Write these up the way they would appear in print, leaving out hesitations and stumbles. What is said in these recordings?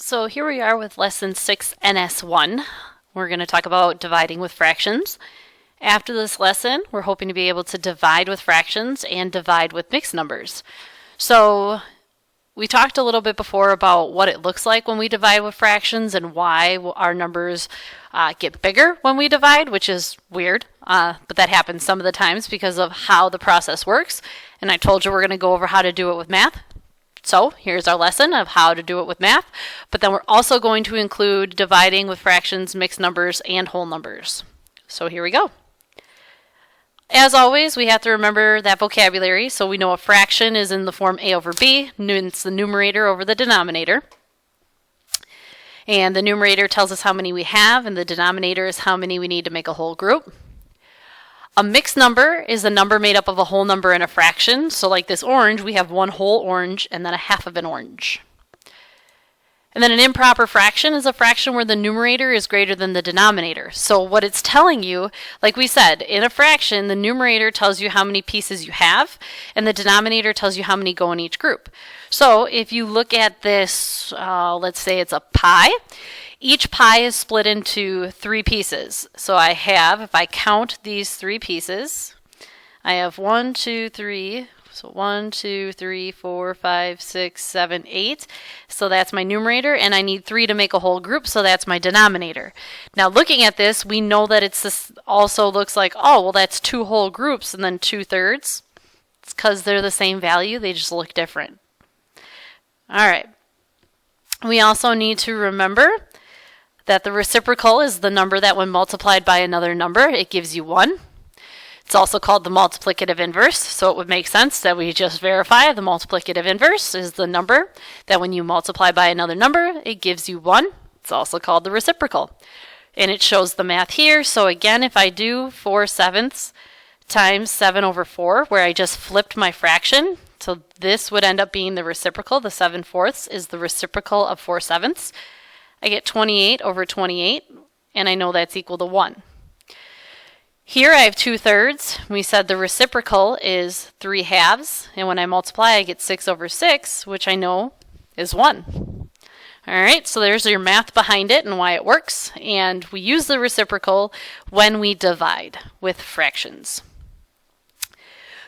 So here we are with lesson 6 NS1. We're going to talk about dividing with fractions. After this lesson, we're hoping to be able to divide with fractions and divide with mixed numbers. So we talked a little bit before about what it looks like when we divide with fractions and why our numbers get bigger when we divide, which is weird, but that happens some of the times because of how the process works. And I told you we're going to go over how to do it with math. So here's our lesson of how to do it with math, but then we're also going to include dividing with fractions, mixed numbers, and whole numbers. So here we go. As always, we have to remember that vocabulary, so we know a fraction is in the form a over b, it's the numerator over the denominator. And the numerator tells us how many we have, and the denominator is how many we need to make a whole group. A mixed number is a number made up of a whole number and a fraction. So like this orange, we have one whole orange and then a half of an orange. And then an improper fraction is a fraction where the numerator is greater than the denominator. So what it's telling you, like we said, in a fraction, the numerator tells you how many pieces you have, and the denominator tells you how many go in each group. So if you look at this, let's say it's a pie, each pie is split into 3 pieces. So I have, if I count these 3 pieces, I have 1, 2, 3. So 1, 2, 3, 4, 5, 6, 7, 8. So that's my numerator, and I need 3 to make a whole group, so that's my denominator. Now looking at this, we know that this also looks like, oh, well that's 2 whole groups and then 2/3. It's because they're the same value, they just look different. All right. We also need to remember that the reciprocal is the number that when multiplied by another number, it gives you 1. It's also called the multiplicative inverse, so it would make sense that we just verify the multiplicative inverse is the number that when you multiply by another number, it gives you 1. It's also called the reciprocal. And it shows the math here. So again, if I do 4/7 times 7 over 4, where I just flipped my fraction, so this would end up being the reciprocal. The 7/4 is the reciprocal of 4/7. I get 28 over 28, and I know that's equal to 1. Here I have 2/3. We said the reciprocal is 3/2, and when I multiply, I get 6 over 6, which I know is 1. All right, so there's your math behind it and why it works, and we use the reciprocal when we divide with fractions.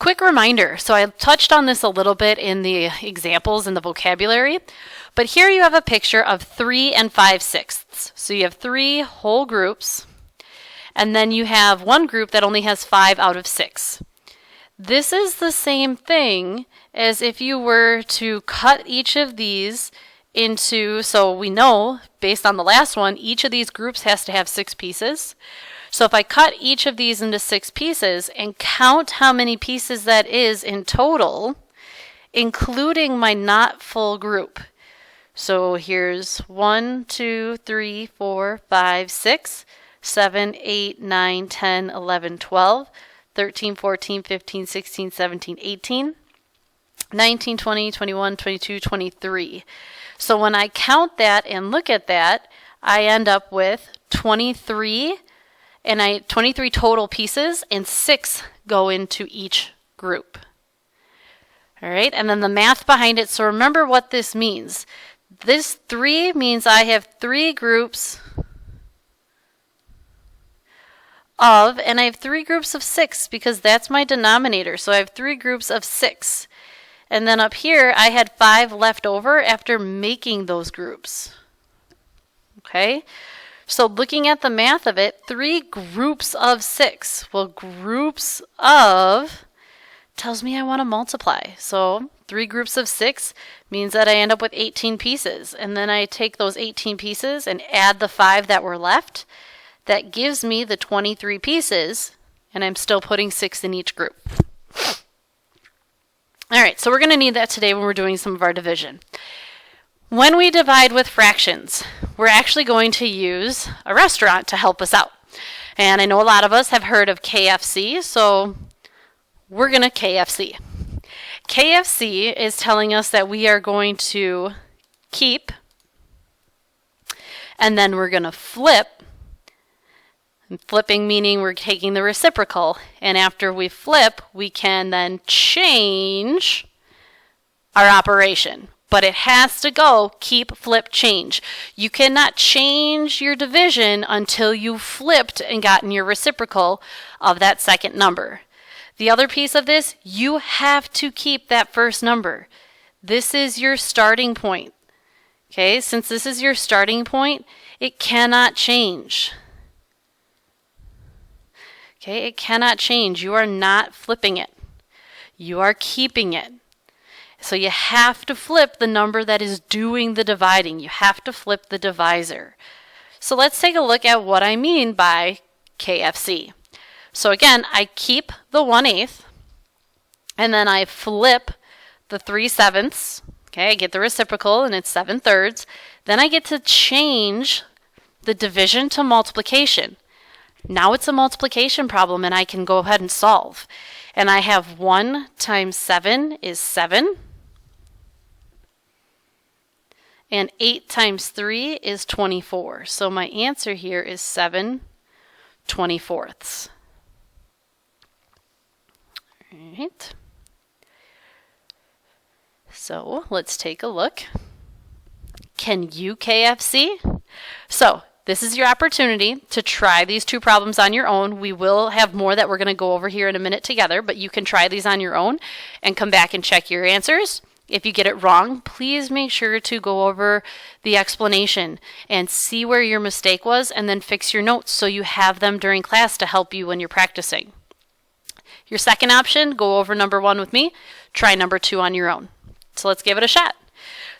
Quick reminder, so I touched on this a little bit in the examples and the vocabulary, but here you have a picture of 3 and 5/6. So you have 3 whole groups, and then you have one group that only has 5 out of 6. This is the same thing as if you were to cut each of these into, so we know, based on the last one, each of these groups has to have 6 pieces. So if I cut each of these into 6 pieces and count how many pieces that is in total, including my not full group. So here's 1, 2, 3, 4, 5, 6, 7, 8, 9, 10, 11, 12, 13, 14, 15, 16, 17, 18, 19, 20, 21, 22, 23. So when I count that and look at that, I end up with 23 total pieces, and 6 go into each group. All right, and then the math behind it. So remember what this means. This 3 means I have 3 groups of, and I have 3 groups of 6 because that's my denominator. So I have 3 groups of 6. And then up here, I had 5 left over after making those groups. Okay? So looking at the math of it, 3 groups of 6. Well, groups of tells me I want to multiply. So 3 groups of 6 means that I end up with 18 pieces. And then I take those 18 pieces and add the 5 that were left. That gives me the 23 pieces, and I'm still putting 6 in each group. All right, so we're going to need that today when we're doing some of our division. When we divide with fractions, we're actually going to use a restaurant to help us out. And I know a lot of us have heard of KFC, so we're going to KFC. KFC is telling us that we are going to keep, and then we're going to flip. And flipping meaning we're taking the reciprocal, and after we flip, we can then change our operation. but it has to go keep, flip, change. You cannot change your division until you've flipped and gotten your reciprocal of that second number. The other piece of this, you have to keep that first number. This is your starting point. Okay, since this is your starting point, it cannot change. Okay, it cannot change. You are not flipping it. You are keeping it. So you have to flip the number that is doing the dividing. You have to flip the divisor. So let's take a look at what I mean by KFC. So again, I keep the 1/8, and then I flip the 3/7. Okay, I get the reciprocal, and it's 7/3. Then I get to change the division to multiplication. Now it's a multiplication problem, and I can go ahead and solve. And I have 1 times 7 is 7. And 8 times 3 is 24. So my answer here is 7/24. All right. So let's take a look. Can you KFC? So this is your opportunity to try these two problems on your own. We will have more that we're going to go over here in a minute together, but you can try these on your own and come back and check your answers. If you get it wrong, please make sure to go over the explanation and see where your mistake was and then fix your notes so you have them during class to help you when you're practicing. Your second option, go over number 1 with me, try number 2 on your own. So let's give it a shot.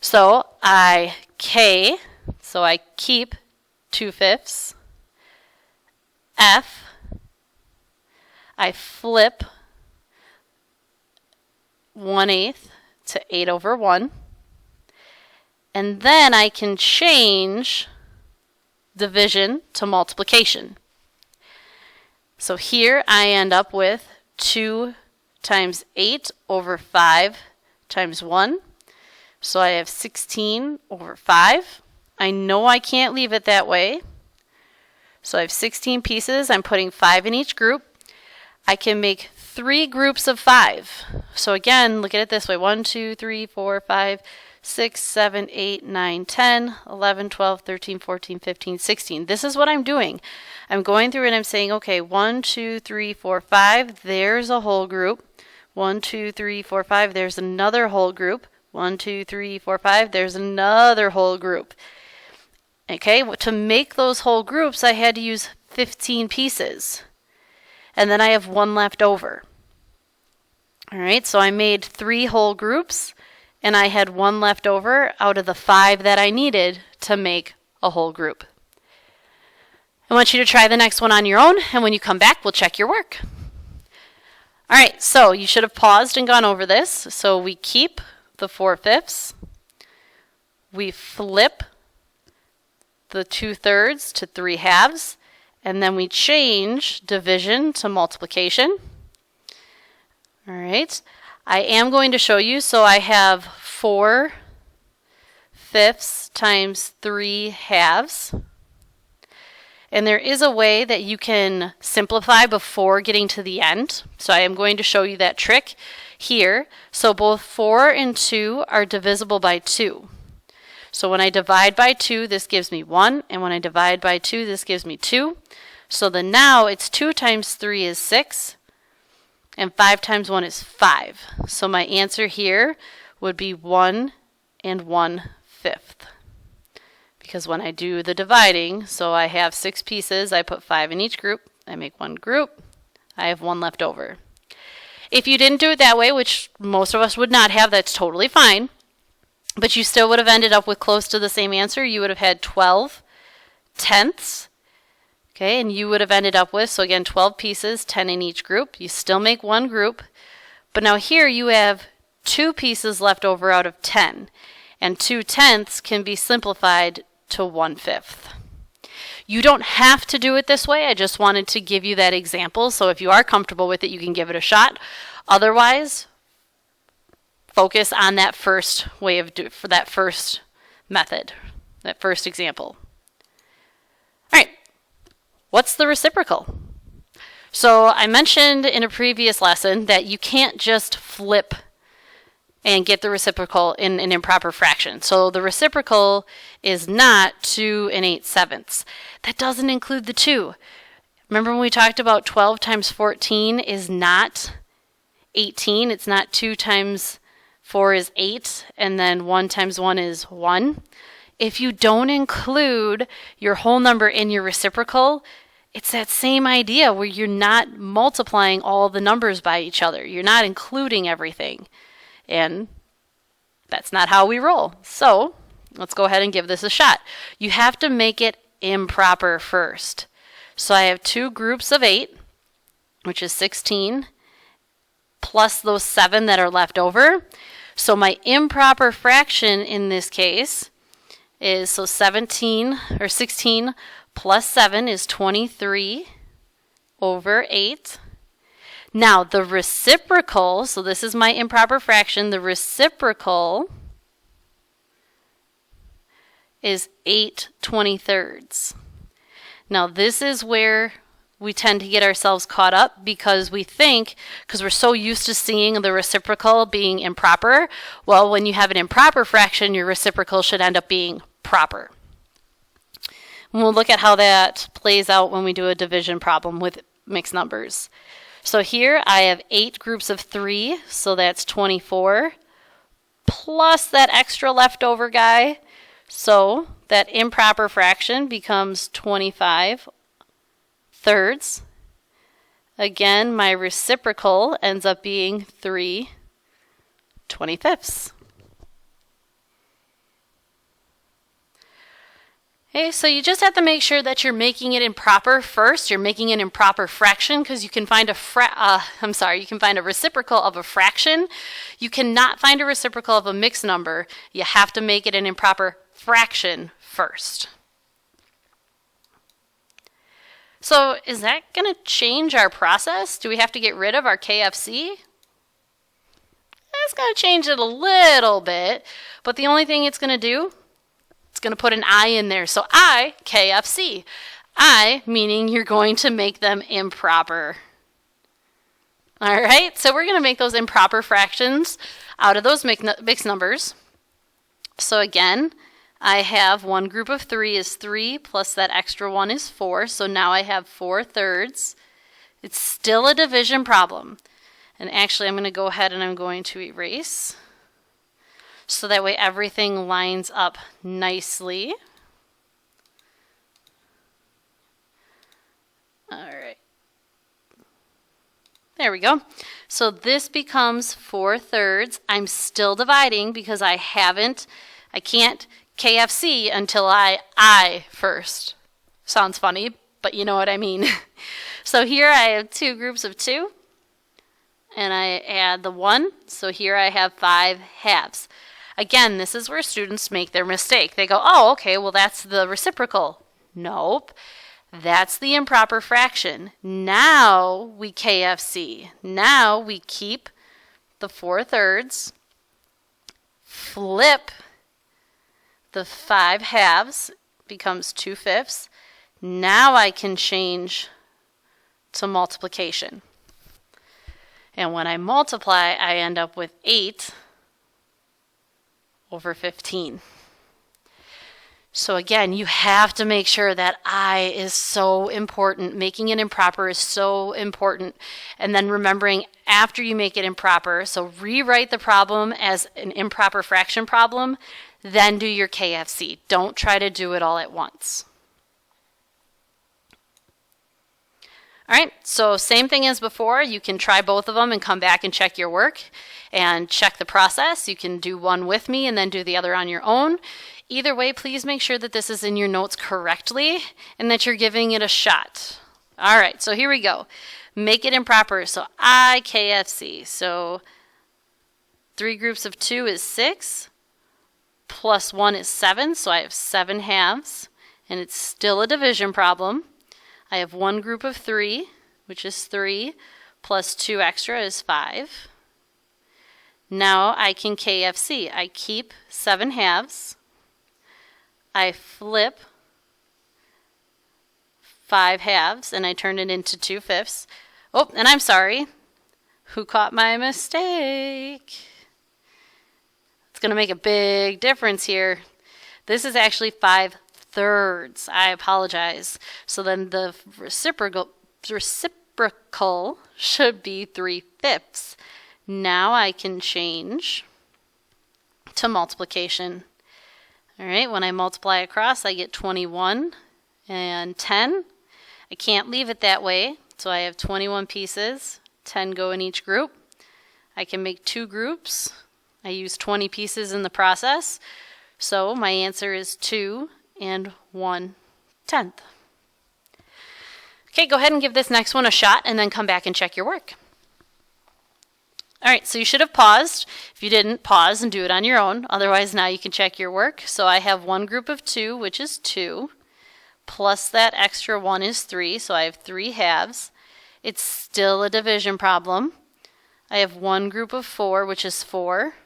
So I keep 2/5. F, I flip 1/8 to 8/1. And then I can change division to multiplication. So here I end up with 2 times 8/5 times 1. So I have 16/5. I know I can't leave it that way. So I have 16 pieces. I'm putting 5 in each group. I can make 3 groups of 5. So again, look at it this way. 1, 2, 3, 4, 5, 6, 7, 8, 9, 10, 11, 12, 13, 14, 15, 16. This is what I'm doing. I'm going through and I'm saying, okay, 1, 2, 3, 4, 5. There's a whole group. 1, 2, 3, 4, 5. There's another whole group. 1, 2, 3, 4, 5. There's another whole group. Okay, to make those whole groups, I had to use 15 pieces. And then I have 1 left over. All right, so I made 3 whole groups, and I had 1 left over out of the 5 that I needed to make a whole group. I want you to try the next one on your own, and when you come back, we'll check your work. All right, so you should have paused and gone over this. So we keep the 4/5. We flip the 2/3 to 3/2, and then we change division to multiplication. All right, I am going to show you, so I have 4/5 times 3/2. And there is a way that you can simplify before getting to the end. So I am going to show you that trick here. So both 4 and 2 are divisible by 2. So when I divide by 2, this gives me 1. And when I divide by 2, this gives me 2. So then now it's 2 times 3 is 6. And 5 times 1 is 5. So my answer here would be 1 and 1/5. Because when I do the dividing, so I have 6 pieces, I put 5 in each group, I make 1 group, I have 1 left over. If you didn't do it that way, which most of us would not have, that's totally fine, but you still would have ended up with close to the same answer. You would have had 12/10, okay, and you would have ended up with, so again, 12 pieces, 10 in each group. You still make 1 group, but now here you have 2 pieces left over out of 10, and 2/10 can be simplified to 1/5. You don't have to do it this way. I just wanted to give you that example. So if you are comfortable with it, you can give it a shot. Otherwise, focus on that first way of for that first method, that first example. All right, what's the reciprocal? So I mentioned in a previous lesson that you can't just flip and get the reciprocal in an improper fraction. So the reciprocal is not 2 8/7. That doesn't include the 2. Remember when we talked about 12 times 14 is not 18? It's not 2 times 4 is 8, and then 1 times 1 is 1. If you don't include your whole number in your reciprocal, it's that same idea where you're not multiplying all the numbers by each other. You're not including everything. And that's not how we roll. So let's go ahead and give this a shot. You have to make it improper first. So I have 2 groups of 8, which is 16, plus those 7 that are left over. So my improper fraction in this case is, so 16 plus 7 is 23 over 8. Now, the reciprocal, so this is my improper fraction, the reciprocal is 8/23. Now, this is where we tend to get ourselves caught up because we think, because we're so used to seeing the reciprocal being improper, well, when you have an improper fraction, your reciprocal should end up being proper. And we'll look at how that plays out when we do a division problem with mixed numbers. So here I have 8 groups of 3, so that's 24, plus that extra leftover guy. So that improper fraction becomes 25/3. Again, my reciprocal ends up being 3/25. Okay, so you just have to make sure that you're making it improper first. You're making an improper fraction because you can find a reciprocal of a fraction. You cannot find a reciprocal of a mixed number. You have to make it an improper fraction first. So is that going to change our process? Do we have to get rid of our KFC? It's going to change it a little bit, but the only thing it's going to do, it's going to put an I in there. So I, KFC. I, meaning you're going to make them improper. All right, so we're going to make those improper fractions out of those mixed numbers. So again, I have 1 group of 3 is 3, plus that extra 1 is 4. So now I have 4/3. It's still a division problem. And actually, I'm going to go ahead and I'm going to erase. So that way everything lines up nicely. All right. There we go. So this becomes 4/3. I'm still dividing because I can't KFC until I first. Sounds funny, but you know what I mean. So here I have 2 groups of 2. And I add the 1. So here I have 5 halves. Again, this is where students make their mistake. They go, oh, okay, well, that's the reciprocal. Nope. That's the improper fraction. Now we KFC. Now we keep the 4/3, flip the 5 halves, becomes 2/5. Now I can change to multiplication. And when I multiply, I end up with 8/15. So again, you have to make sure that I is so important. Making it improper is so important. And then remembering after you make it improper, so rewrite the problem as an improper fraction problem, then do your KFC. Don't try to do it all at once. All right, so same thing as before. You can try both of them and come back and check your work and check the process. You can do one with me and then do the other on your own. Either way, please make sure that this is in your notes correctly and that you're giving it a shot. All right, so here we go. Make it improper. So I KFC. So 3 groups of 2 is 6, plus 1 is 7. So I have 7 halves, and it's still a division problem. I have 1 group of 3, which is 3, plus 2 extra is 5. Now I can KFC. I keep 7 halves. I flip 5 halves, and I turn it into 2/5. Oh, and I'm sorry. Who caught my mistake? going to make a big difference here. This is actually 5/3. I apologize. So then the reciprocal should be 3/5. Now I can change to multiplication. All right, when I multiply across, I get 21 and 10. I can't leave it that way, so I have 21 pieces. 10 go in each group. I can make 2 groups. I use 20 pieces in the process. So my answer is 2 and 1/10. Okay, go ahead and give this next one a shot and then come back and check your work. All right, so you should have paused. If you didn't, pause and do it on your own. Otherwise, now you can check your work. So I have one group of 2, which is 2, plus that extra 1 is 3, so I have 3 halves. It's still a division problem. I have one group of 4, which is 4,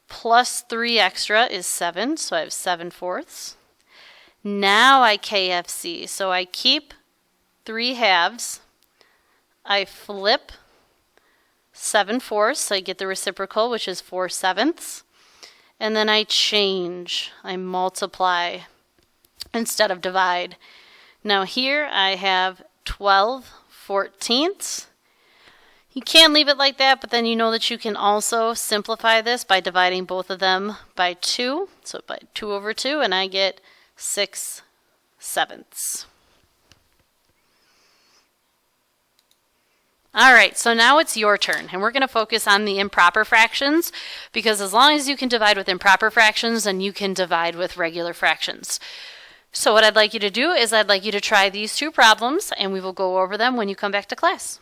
plus 3 extra is 7, so I have 7/4. Now I KFC, so I keep 3 halves, I flip 7/4, so I get the reciprocal, which is 4/7, and then I change, I multiply instead of divide. Now here I have 12/14. You can leave it like that, but then you know that you can also simplify this by dividing both of them by 2, so by 2/2, and I get 6/7. All right, so now it's your turn, and we're going to focus on the improper fractions, because as long as you can divide with improper fractions, then you can divide with regular fractions. So what I'd like you to do is I'd like you to try these 2 problems, and we will go over them when you come back to class.